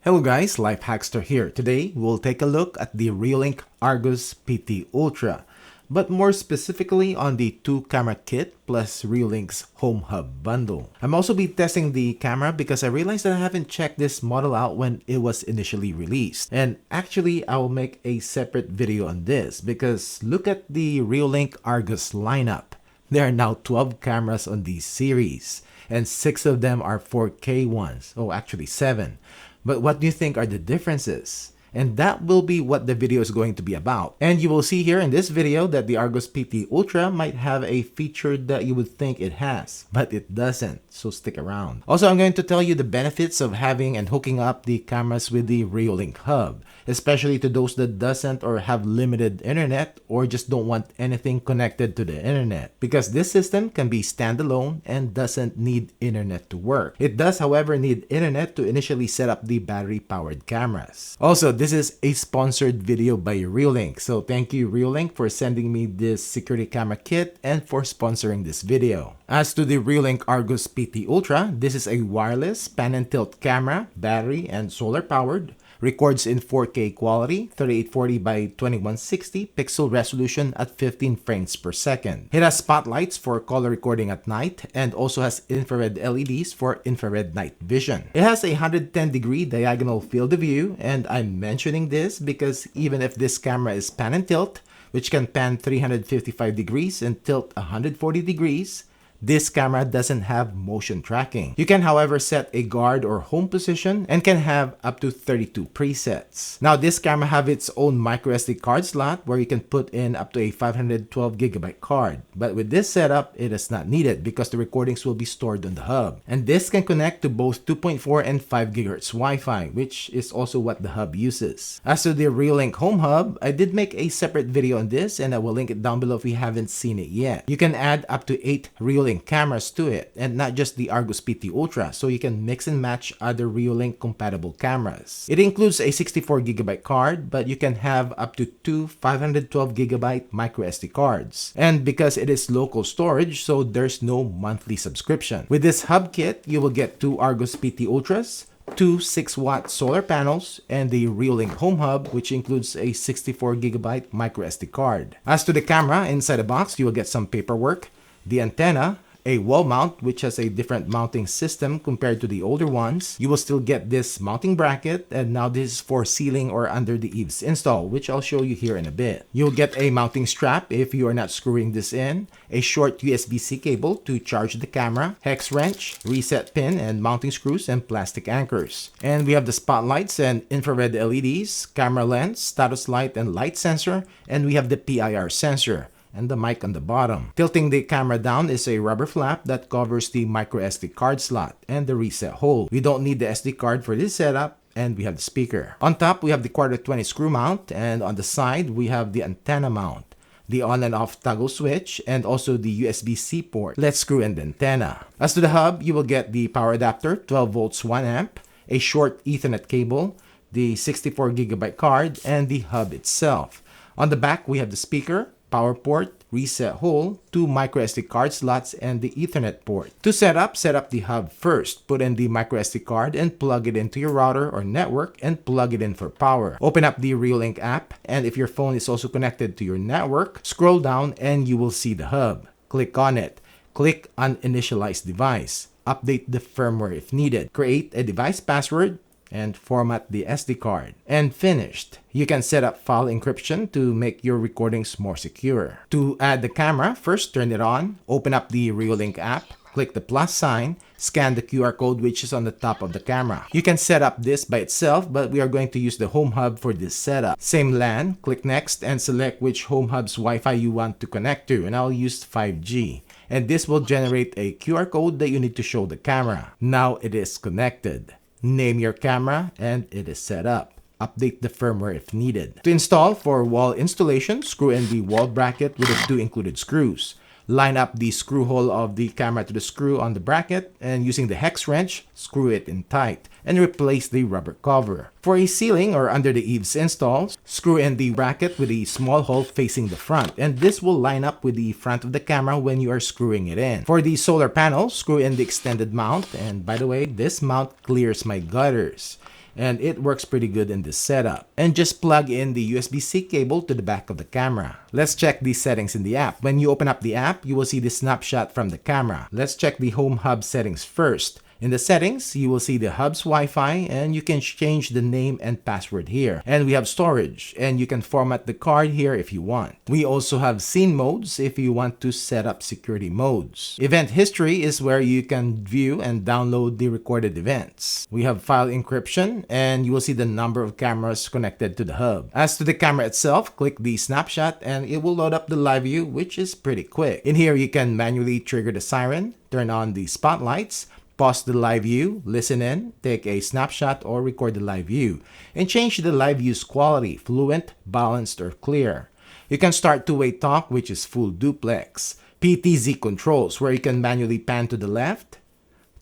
Hello guys, Life Hackster here. Today, we'll take a look at the Reolink Argus PT Ultra, but more specifically on the 2-camera kit plus Reolink's Home Hub bundle. I'm also be testing the camera because I realized that I haven't checked this model out when it was initially released. And actually, I will make a separate video on this because look at the Reolink Argus lineup. There are now 12 cameras on this series, and 6 of them are 4K ones. Oh, actually 7. But what do you think are the differences? And that will be what the video is going to be about. And you will see here in this video that the Argus PT Ultra might have a feature that you would think it has, but it doesn't, so stick around. Also, I'm going to tell you the benefits of having and hooking up the cameras with the Reolink Hub, especially to those that doesn't or have limited internet or just don't want anything connected to the internet, because this system can be standalone and doesn't need internet to work. It does, however, need internet to initially set up the battery-powered cameras. Also, this is a sponsored video by Reolink, so thank you Reolink for sending me this security camera kit and for sponsoring this video. As to the Reolink Argus PT Ultra, this is a wireless pan and tilt camera, battery and solar powered. Records in 4K quality, 3840 by 2160 pixel resolution at 15 frames per second. It has spotlights for color recording at night and also has infrared LEDs for infrared night vision. It has a 110-degree diagonal field of view, and I'm mentioning this because even if this camera is pan and tilt, which can pan 355 degrees and tilt 140 degrees, this camera doesn't have motion tracking. You can, however, set a guard or home position and can have up to 32 presets. Now, this camera have its own microSD card slot where you can put in up to a 512GB card. But with this setup, it is not needed because the recordings will be stored on the hub. And this can connect to both 2.4 and 5 GHz Wi-Fi, which is also what the hub uses. As to the Reolink Home Hub, I did make a separate video on this and I will link it down below if you haven't seen it yet. You can add up to 8 Reolink cameras to it, and not just the Argus PT Ultra, so you can mix and match other Reolink compatible cameras. It includes a 64GB card, but you can have up to 2 512GB microSD cards. And because it is local storage, so there's no monthly subscription. With this hub kit, you will get 2 Argus PT Ultras, 2 6-watt solar panels, and the Reolink Home Hub, which includes a 64GB microSD card. As to the camera, inside the box, you will get some paperwork, the antenna, a wall mount which has a different mounting system compared to the older ones. You will still get this mounting bracket, and now this is for ceiling or under the eaves install, which I'll show you here in a bit. You'll get a mounting strap if you are not screwing this in, a short USB-C cable to charge the camera, hex wrench, reset pin and mounting screws, and plastic anchors. And we have the spotlights and infrared LEDs, camera lens, status light and light sensor, and we have the PIR sensor and the mic on the bottom. Tilting the camera down is a rubber flap that covers the microSD card slot and the reset hole. We don't need the SD card for this setup, and we have the speaker. On top, we have the 1/4-20 screw mount, and on the side, we have the antenna mount, the on and off toggle switch, and also the USB-C port. Let's screw in the antenna. As to the hub, you will get the power adapter, 12 volts 1 amp, a short Ethernet cable, the 64GB card, and the hub itself. On the back, we have the speaker, power port, reset hole, 2 microSD card slots, and the Ethernet port. To set up the hub first. Put in the microSD card and plug it into your router or network and plug it in for power. Open up the Reolink app, and if your phone is also connected to your network, scroll down and you will see the hub. Click on it. Click on Initialize Device. Update the firmware if needed. Create a device password and format the SD card. And finished. You can set up file encryption to make your recordings more secure. To add the camera, first turn it on, open up the Reolink app, click the plus sign, scan the QR code which is on the top of the camera. You can set up this by itself, but we are going to use the Home Hub for this setup. Same LAN, click next and select which Home Hub's Wi-Fi you want to connect to, and I'll use 5G. And this will generate a QR code that you need to show the camera. Now it is connected. Name your camera and it is set up. Update the firmware if needed. To install, for wall installation, screw in the wall bracket with the 2 included screws. Line up the screw hole of the camera to the screw on the bracket, and using the hex wrench, screw it in tight and replace the rubber cover. For a ceiling or under the eaves install, screw in the bracket with a small hole facing the front, and this will line up with the front of the camera when you are screwing it in. For the solar panel, screw in the extended mount, and by the way, this mount clears my gutters. and it works pretty good in this setup. And just plug in the USB-C cable to the back of the camera. Let's check these settings in the app. When you open up the app, you will see the snapshot from the camera. Let's check the home hub settings first. In the settings, you will see the hub's Wi-Fi, and you can change the name and password here. And we have storage, and you can format the card here if you want. We also have scene modes if you want to set up security modes. Event history is where you can view and download the recorded events. We have file encryption, and you will see the number of cameras connected to the hub. As to the camera itself, click the snapshot and it will load up the live view, which is pretty quick. In here, you can manually trigger the siren, turn on the spotlights, pause the live view, listen in, take a snapshot, or record the live view, and change the live view's quality, fluent, balanced, or clear. You can start two-way talk, which is full duplex. PTZ controls, where you can manually pan to the left,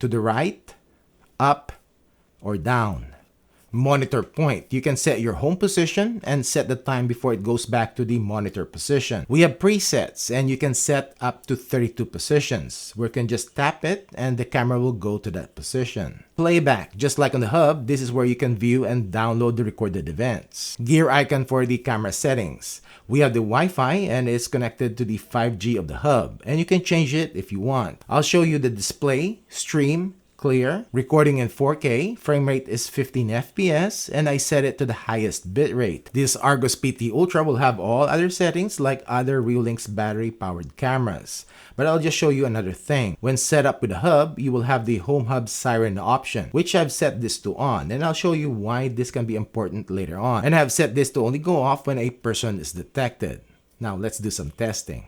to the right, up, or down. Monitor point. You can set your home position and set the time before it goes back to the monitor position. We have presets, and you can set up to 32 positions, where you can just tap it and the camera will go to that position. Playback. Just like on the hub, this is where you can view and download the recorded events. Gear icon for the camera settings. We have the Wi-Fi, and it's connected to the 5G of the hub, and you can change it if you want. I'll show you the display, stream, clear, recording in 4K, frame rate is 15 FPS, and I set it to the highest bitrate. This Argus PT Ultra will have all other settings like other Reolink's battery-powered cameras. But I'll just show you another thing. When set up with the hub, you will have the home hub siren option, which I've set this to on, and I'll show you why this can be important later on. And I've set this to only go off when a person is detected. Now let's do some testing.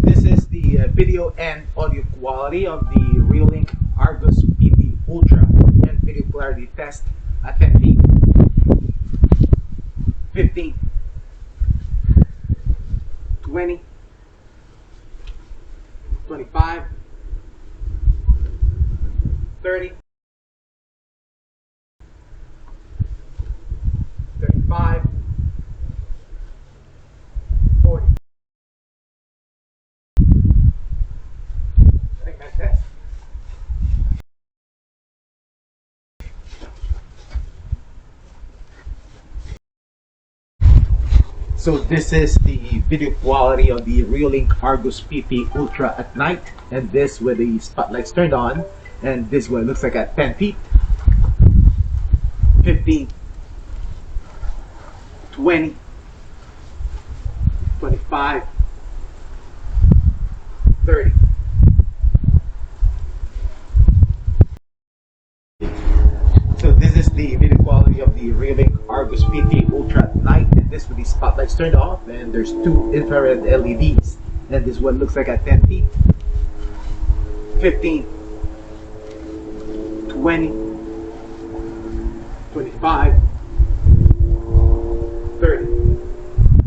This is the video and audio quality of the Reolink Argus PT Ultra, and video clarity test at 10 feet, 15, 20, 25, 30, 35, 40. So this is the video quality of the Reolink Argus PT Ultra at night, and this with the spotlights turned on, and this is what it looks like at 10 feet, 15, 20, 25, 30. So this is the video quality of the Reolink Argus PT Ultra at night, and this with the spotlights turned off, and there's two infrared LEDs, and this is what it looks like at 10 feet, 15, 20, 25, 30.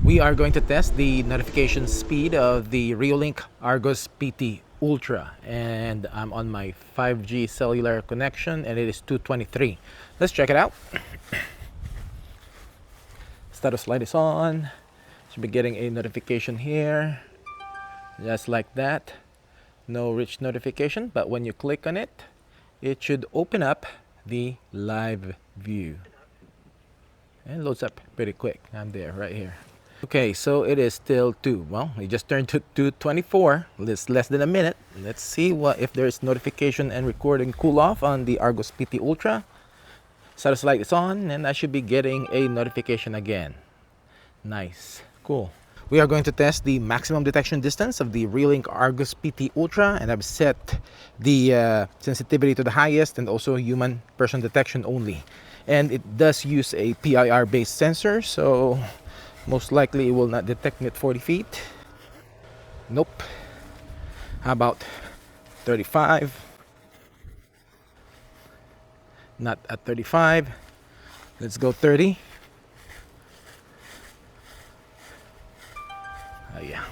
We are going to test the notification speed of the Reolink Argus PT Ultra, and I'm on my 5G cellular connection, and it is 223. Let's check it out. Status light is on. Should be getting a notification here, just like that. No rich notification, but when you click on it, it should open up the live view, and loads up pretty quick. I'm there right here. Okay, so it is still 2. Well, it just turned to 2:24. It's less than a minute. Let's see if there's notification and recording cool off on the Argus PT Ultra. Status light is on, and I should be getting a notification again. Nice, cool. We are going to test the maximum detection distance of the Reolink Argus PT Ultra, and I've set the sensitivity to the highest, and also human person detection only. And it does use a PIR based sensor, so most likely it will not detect me at 40 feet. Nope. How about 35? Not at 35. Let's go 30. Oh yeah,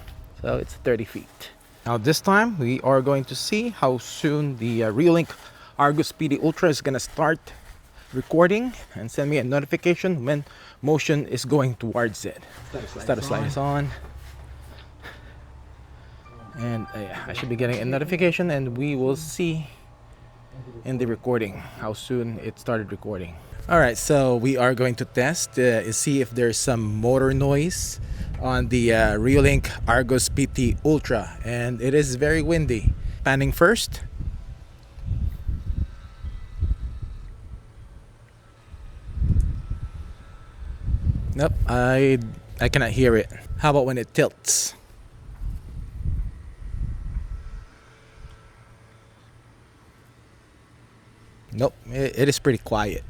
so it's 30 feet. Now this time we are going to see how soon the Reolink Argus PT Ultra is going to start recording and send me a notification when motion is going towards it. Status light is on, and I should be getting a notification, and we will see in the recording, how soon it started recording. Alright, so we are going to test, see if there's some motor noise on the Reolink Argus PT Ultra, and it is very windy. Panning first. Nope, I cannot hear it. How about when it tilts? Nope, it is pretty quiet.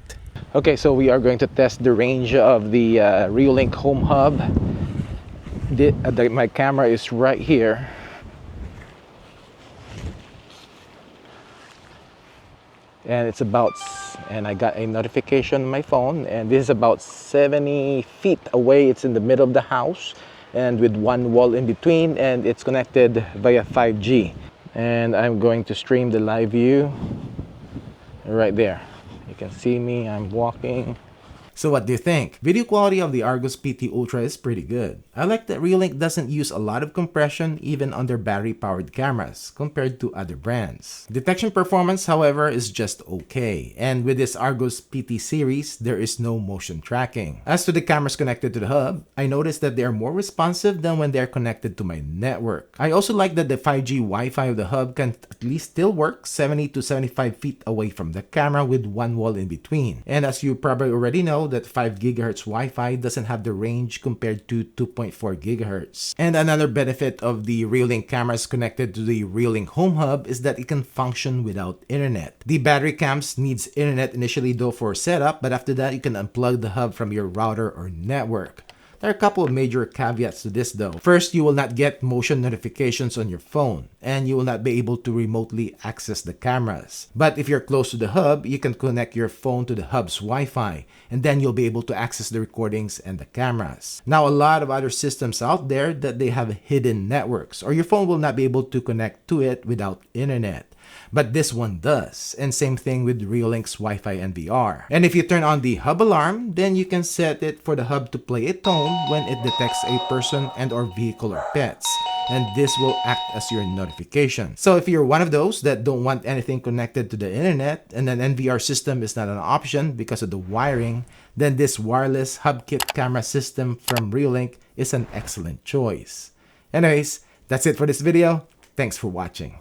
Okay, so we are going to test the range of the Reolink Home Hub. My camera is right here. And it's about, and I got a notification on my phone, and this is about 70 feet away. It's in the middle of the house and with one wall in between, and it's connected via 5G. And I'm going to stream the live view right there. You can see me, I'm walking. So what do you think? Video quality of the Argus PT Ultra is pretty good. I like that Reolink doesn't use a lot of compression even on their battery-powered cameras compared to other brands. Detection performance, however, is just okay. And with this Argus PT series, there is no motion tracking. As to the cameras connected to the hub, I noticed that they are more responsive than when they are connected to my network. I also like that the 5G Wi-Fi of the hub can at least still work 70 to 75 feet away from the camera with one wall in between. And as you probably already know, that 5 GHz Wi-Fi doesn't have the range compared to 2.4 GHz. And another benefit of the Reolink cameras connected to the Reolink Home Hub is that it can function without internet. The battery cams needs internet initially though for setup, but after that you can unplug the hub from your router or network. There are a couple of major caveats to this though. First, you will not get motion notifications on your phone, and you will not be able to remotely access the cameras. But if you're close to the hub, you can connect your phone to the hub's Wi-Fi, and then you'll be able to access the recordings and the cameras. Now, a lot of other systems out there that they have hidden networks, or your phone will not be able to connect to it without internet. But this one does, and same thing with Reolink's Wi-Fi and VR. And if you turn on the hub alarm, then you can set it for the hub to play a tone when it detects a person and or vehicle or pets, and this will act as your notification. So if you're one of those that don't want anything connected to the internet and an NVR system is not an option because of the wiring, then this wireless hub kit camera system from Reolink is an excellent choice. Anyways, that's it for this video. Thanks for watching.